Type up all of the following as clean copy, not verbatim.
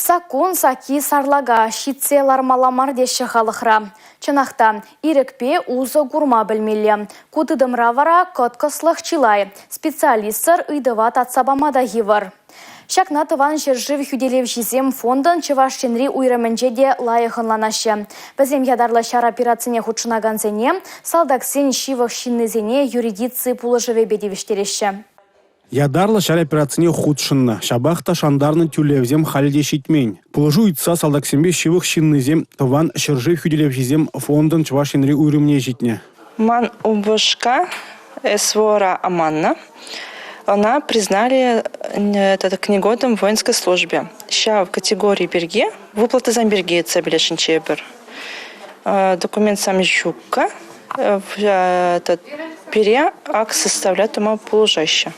Сакун саки сарлага шитсе лармаламар деші халықра. Чынақта, ирекпе узы гурма білмелі. Кутыдымра вара көткіслық чилай. Специалистер үйдыват атсабамада хивар. Шакна тыван жержив хүделев жизем фондын чывашченри уйрымынже де лайықынланашы. Бізем ядарлы шар операцияне худшынаганзене, салдаксен шивық шиннезене юридиции пулыжыве бедевіштереші. Ядарлы шар операцияне худшынна. Шабахта шандарны тюлевзем халде шитмень. Пулыжу итса салдаксенбе шивық шиннезем тыван жержив хүделев жизем фондын чывашченри уйрымне житне. Ман убышка свора Аманна. Она признали это книгодом в воинской службе. Сейчас в категории берге, выплаты за берге цебелешин чебер. Документ сам жука, этот пере ак составляет ума положаще.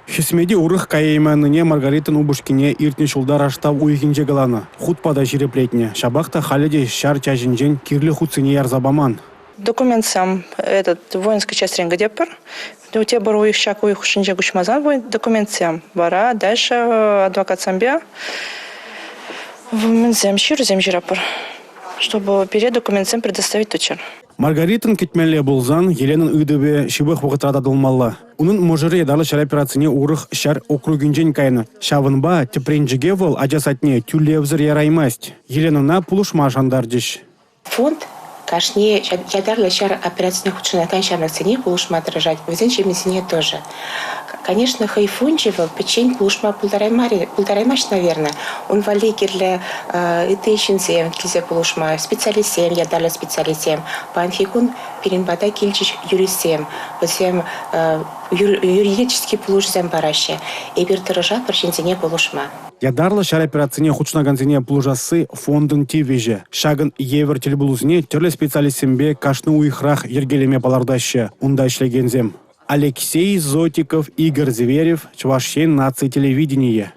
Хисмеди урых каейманыне Маргаритын убышкине иртне шулдар аштав уйгинже галана. Хутпада жиреплетне. Шабахта халеде шар чажинжен кирлі хутсыне ярзабаман. Документ сам этот воинская часть Ренгадепар. У тебя бару их щак у их шинже гучмазан документ сам. Бара дальше адвокат самбе. В земщир земжирапор. Чтобы перед документом предоставить точер. Маргаритын кетмелле болзан Еленын үйдебе шибых вақытрада дылмалла. Унын можыры едалы шар операцияне урых шар округінжен кайны. Шавынба тепренжіге вол ажасатне тюлевзір яраймасть. Еленына пулышма жандардиш. Фонд кашне ядарлы шар операцияне худшынатан шарных цене пулышма отражать. Везен чемесине тоже. Конечно, хайфунчевал печень пулышма пулдараймаш, наверное. Он вали кирле итейшинсем, кизе пулышма специалисем, ядарлы специалисем. Панфикун перенбада кильчич юрисем. Возем юридический пулышзем бараще. Эбир тырыжа паршинзене пулышма. Ядарлы шар операцияне худшынаганзене пулыжасы фондын тивеже. Шагын евер телебулузне терлі специалисембе кашны уйхрах ергелеме балардашы. Унда ишлегензем. Алексей Зотиков, Игорь Зверев, Чувашен нации телевидения.